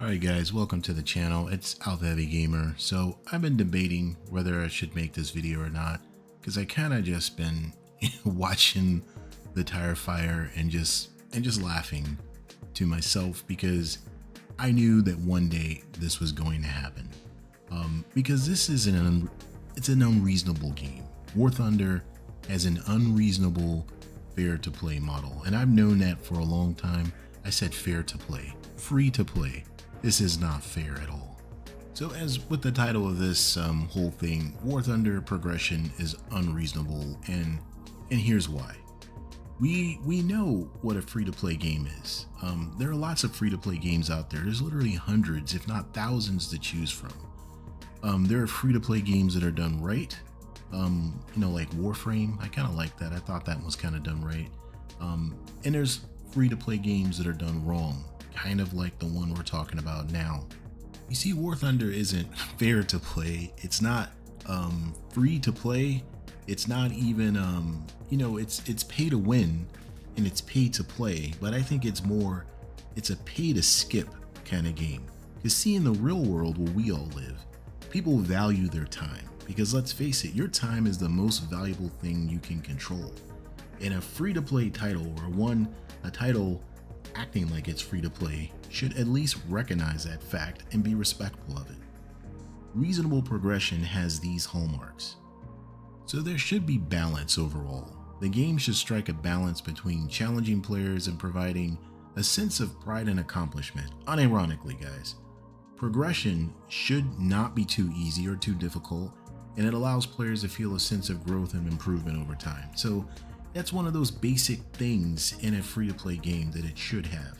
Alright guys, welcome to the channel. It's Alpha Heavy Gamer. So I've been debating whether I should make this video or not, because I kind of just been watching the tire fire and just laughing to myself, because I knew that one day this was going to happen. Because this is an unreasonable game. War Thunder has an unreasonable fair to play model, and I've known that for a long time. I said fair to play, free to play. This is not fair at all. So as with the title of this whole thing, War Thunder progression is unreasonable, and here's why. We know what a free-to-play game is. There are lots of free-to-play games out there. There's literally hundreds, if not thousands, to choose from. There are free-to-play games that are done right. Like Warframe. I kind of like that. I thought that was kind of done right. And there's free-to-play games that are done wrong, kind of like the one we're talking about now. You see, War Thunder isn't fair to play. It's not free to play. It's not even it's pay to win and it's pay to play, but I think it's a pay to skip kind of game. Because see, in the real world where we all live, people value their time, because let's face it, your time is the most valuable thing you can control. And a free to play title, or a title acting like it's free to play, should at least recognize that fact and be respectful of it. Reasonable progression has these hallmarks. So there should be balance overall. The game should strike a balance between challenging players and providing a sense of pride and accomplishment. Unironically, guys, progression should not be too easy or too difficult, and it allows players to feel a sense of growth and improvement over time. So that's one of those basic things in a free-to-play game that it should have.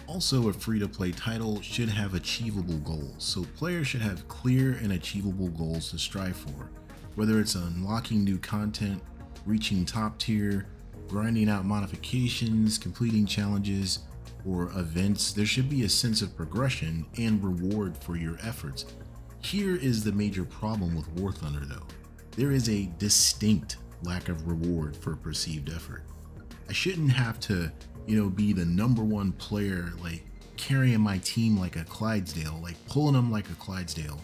Also, a free-to-play title should have achievable goals, so players should have clear and achievable goals to strive for. Whether it's unlocking new content, reaching top tier, grinding out modifications, completing challenges, or events, there should be a sense of progression and reward for your efforts. Here is the major problem with War Thunder though. There is a distinct lack of reward for perceived effort. I shouldn't have to, be the #1 player, like carrying my team like a Clydesdale, like pulling them like a Clydesdale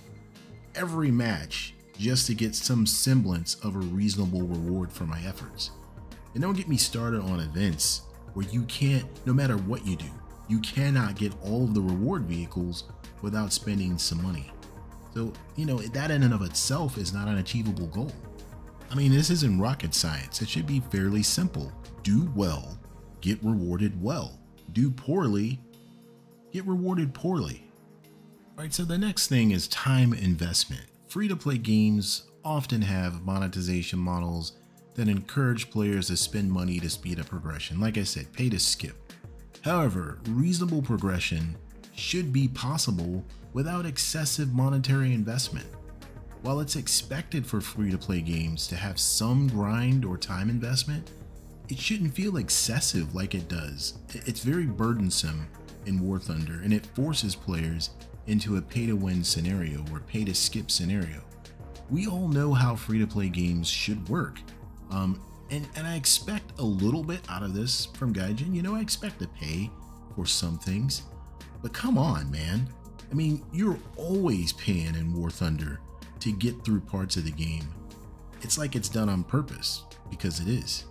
every match just to get some semblance of a reasonable reward for my efforts. And don't get me started on events where you can't, no matter what you do, you cannot get all of the reward vehicles without spending some money. So, that in and of itself is not an achievable goal. I mean, this isn't rocket science. It should be fairly simple. Do well, get rewarded well. Do poorly, get rewarded poorly. All right, so the next thing is time investment. Free-to-play games often have monetization models that encourage players to spend money to speed up progression. Like I said, pay to skip. However, reasonable progression should be possible without excessive monetary investment. While it's expected for free-to-play games to have some grind or time investment, it shouldn't feel excessive like it does. It's very burdensome in War Thunder, and it forces players into a pay-to-win scenario or pay-to-skip scenario. We all know how free-to-play games should work, and I expect a little bit out of this from Gaijin. I expect to pay for some things, but come on, man. I mean, you're always paying in War Thunder to get through parts of the game. It's like it's done on purpose, because it is.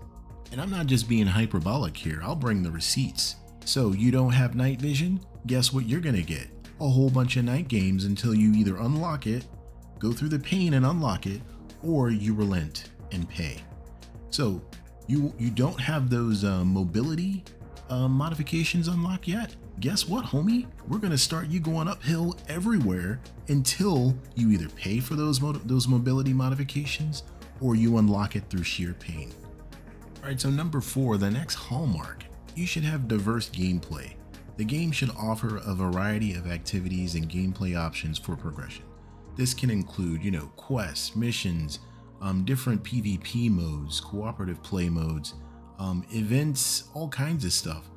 And I'm not just being hyperbolic here. I'll bring the receipts. So you don't have night vision? Guess what you're gonna get? A whole bunch of night games until you either unlock it, go through the pain and unlock it, or you relent and pay. So you don't have those mobility modifications unlocked yet? Guess what, homie? We're gonna start you going uphill everywhere until you either pay for those mobility modifications or you unlock it through sheer pain. All right, so number 4, the next hallmark. You should have diverse gameplay. The game should offer a variety of activities and gameplay options for progression. This can include, quests, missions, different PvP modes, cooperative play modes, events, all kinds of stuff.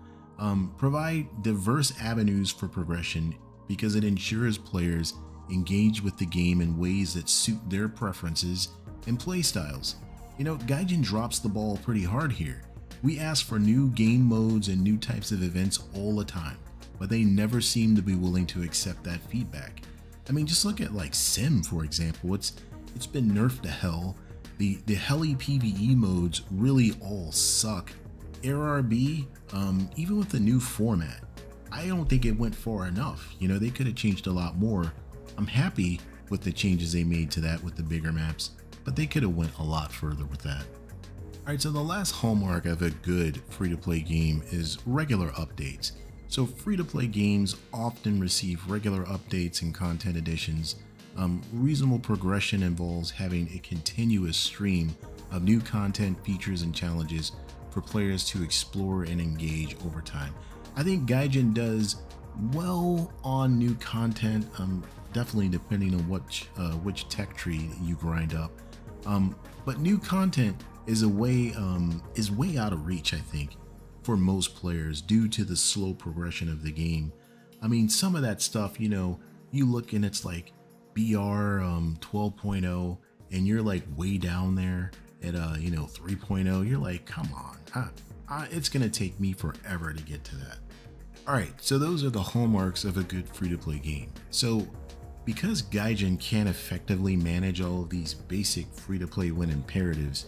Provide diverse avenues for progression because it ensures players engage with the game in ways that suit their preferences and play styles. Gaijin drops the ball pretty hard here. We ask for new game modes and new types of events all the time. but they never seem to be willing to accept that feedback. I mean, just look at like Sim, for example. It's been nerfed to hell. The heli PvE modes really all suck. ARB, even with the new format, I don't think it went far enough. You know, they could have changed a lot more. I'm happy with the changes they made to that with the bigger maps, but they could have went a lot further with that. Alright, so the last hallmark of a good free-to-play game is regular updates. So free-to-play games often receive regular updates and content additions. Reasonable progression involves having a continuous stream of new content, features, and challenges for players to explore and engage over time. I think Gaijin does well on new content, definitely depending on which tech tree you grind up. But new content is way out of reach, I think, for most players due to the slow progression of the game. I mean, some of that stuff, you know, you look and it's like BR 12.0 and you're like way down there at 3.0. You're like, come on, it's gonna take me forever to get to that. All right, so those are the hallmarks of a good free-to-play game. So because Gaijin can't effectively manage all of these basic free-to-play win imperatives,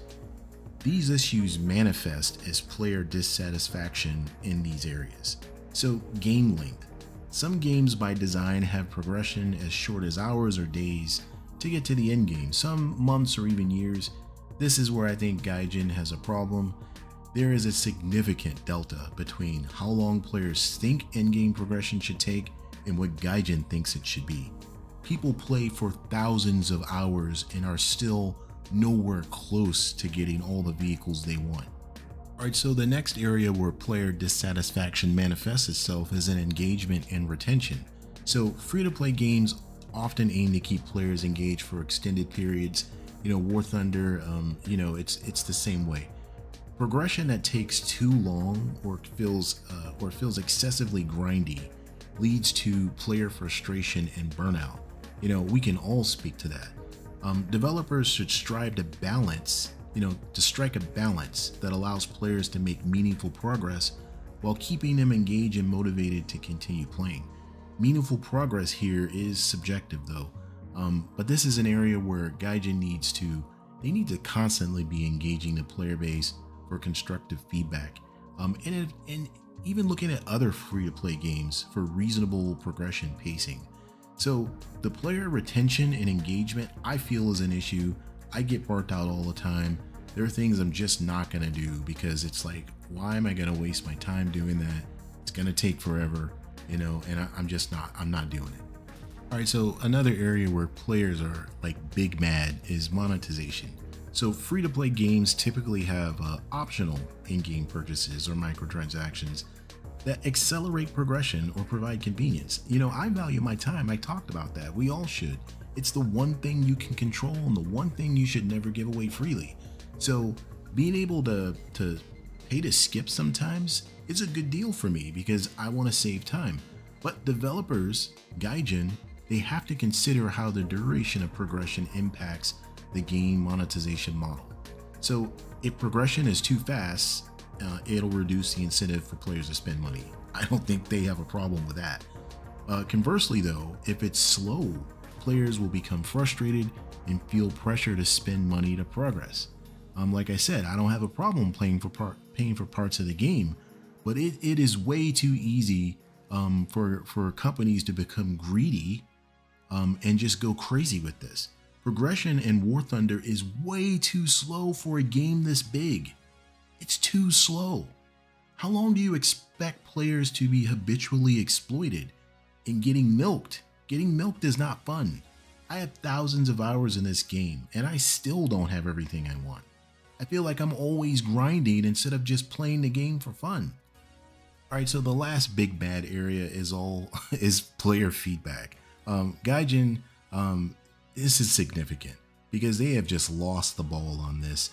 these issues manifest as player dissatisfaction in these areas. So game length. Some games by design have progression as short as hours or days to get to the end game, some months or even years. This is where I think Gaijin has a problem. There is a significant delta between how long players think endgame progression should take and what Gaijin thinks it should be. People play for thousands of hours and are still nowhere close to getting all the vehicles they want. Alright, so the next area where player dissatisfaction manifests itself is in engagement and retention. So free-to-play games often aim to keep players engaged for extended periods. You know, War Thunder, it's the same way. Progression that takes too long or feels excessively grindy leads to player frustration and burnout. You know, we can all speak to that. Developers should strive to strike a balance that allows players to make meaningful progress while keeping them engaged and motivated to continue playing. Meaningful progress here is subjective though, but this is an area where Gaijin need to constantly be engaging the player base for constructive feedback, and even looking at other free-to-play games for reasonable progression pacing. So the player retention and engagement, I feel, is an issue. I get burnt out all the time. There are things I'm just not gonna do because it's like, why am I gonna waste my time doing that? It's gonna take forever, you know, and I'm not doing it. All right, so another area where players are like big mad is monetization. So free-to-play games typically have optional in-game purchases or microtransactions that accelerate progression or provide convenience. You know, I value my time. I talked about that. We all should. It's the one thing you can control and the one thing you should never give away freely. So being able to pay to skip sometimes is a good deal for me because I want to save time. But developers, Gaijin, they have to consider how the duration of progression impacts the game monetization model. So if progression is too fast, it'll reduce the incentive for players to spend money. I don't think they have a problem with that. Conversely though, if it's slow, players will become frustrated and feel pressure to spend money to progress. Like I said, I don't have a problem paying for parts of the game, but it is way too easy for companies to become greedy and just go crazy with this. Progression in War Thunder is way too slow for a game this big. It's too slow. How long do you expect players to be habitually exploited and getting milked? Getting milked is not fun. I have thousands of hours in this game and I still don't have everything I want. I feel like I'm always grinding instead of just playing the game for fun. Alright, so the last big bad area is player feedback. Gaijin, this is significant because they have just lost the ball on this.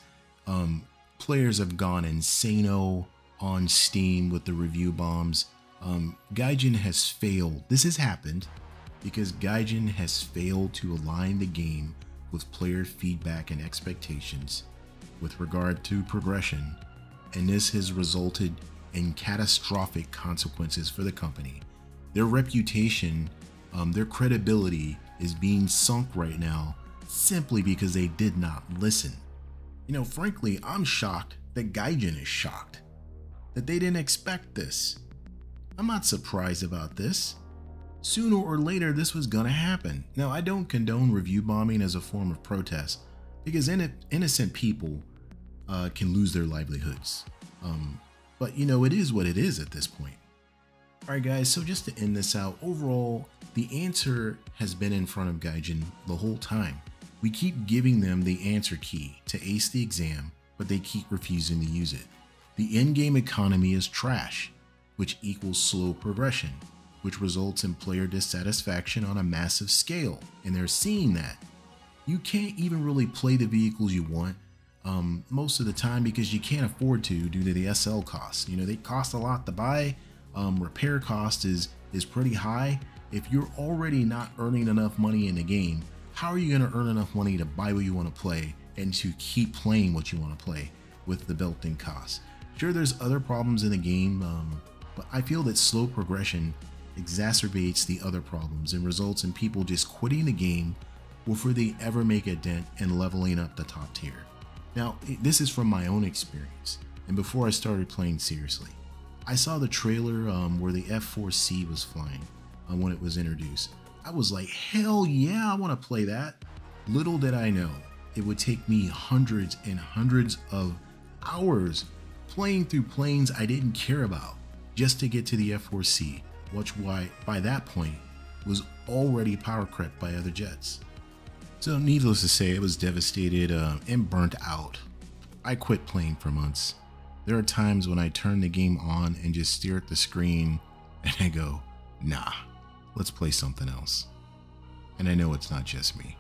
Players have gone insano on Steam with the review bombs. Gaijin has failed. This has happened because Gaijin has failed to align the game with player feedback and expectations with regard to progression, and this has resulted in catastrophic consequences for the company. Their reputation, their credibility is being sunk right now simply because they did not listen. You know, frankly, I'm shocked that Gaijin is shocked that they didn't expect this. I'm not surprised about this. Sooner or later, this was gonna happen. Now, I don't condone review bombing as a form of protest because innocent people can lose their livelihoods. But you know, it is what it is at this point. All right, guys, so just to end this out, overall, the answer has been in front of Gaijin the whole time. We keep giving them the answer key to ace the exam, but they keep refusing to use it. The in-game economy is trash, which equals slow progression, which results in player dissatisfaction on a massive scale, and they're seeing that. You can't even really play the vehicles you want most of the time because you can't afford to due to the SL costs. You know, they cost a lot to buy. Repair cost is pretty high. If you're already not earning enough money in the game, how are you going to earn enough money to buy what you want to play and to keep playing what you want to play with the built-in costs? Sure, there's other problems in the game, but I feel that slow progression exacerbates the other problems and results in people just quitting the game before they ever make a dent in leveling up the top tier. Now, this is from my own experience, and before I started playing seriously. I saw the trailer where the F4C was flying when it was introduced. I was like, hell yeah, I want to play that. Little did I know, it would take me hundreds and hundreds of hours playing through planes I didn't care about just to get to the F4C, which by that point was already power crept by other jets. So needless to say, I was devastated and burnt out. I quit playing for months. There are times when I turn the game on and just stare at the screen and I go, nah, let's play something else. And I know it's not just me.